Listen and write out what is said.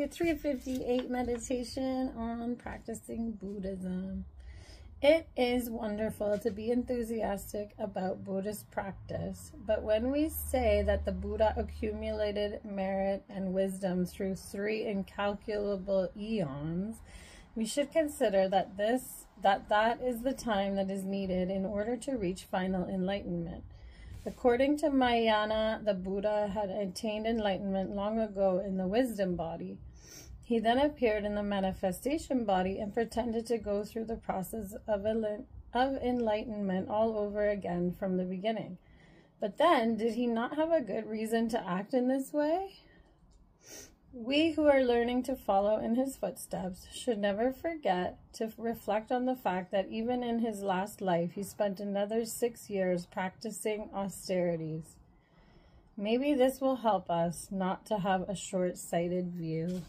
Day 358 meditation on practicing Buddhism. It is wonderful to be enthusiastic about Buddhist practice, but when we say that the Buddha accumulated merit and wisdom through 3 incalculable eons, we should consider that that is the time that is needed in order to reach final enlightenment. According to Mahayana, the Buddha had attained enlightenment long ago in the wisdom body. He then appeared in the manifestation body and pretended to go through the process of enlightenment all over again from the beginning. But then, did he not have a good reason to act in this way? We who are learning to follow in his footsteps should never forget to reflect on the fact that even in his last life, he spent another 6 years practicing austerities. Maybe this will help us not to have a short-sighted view.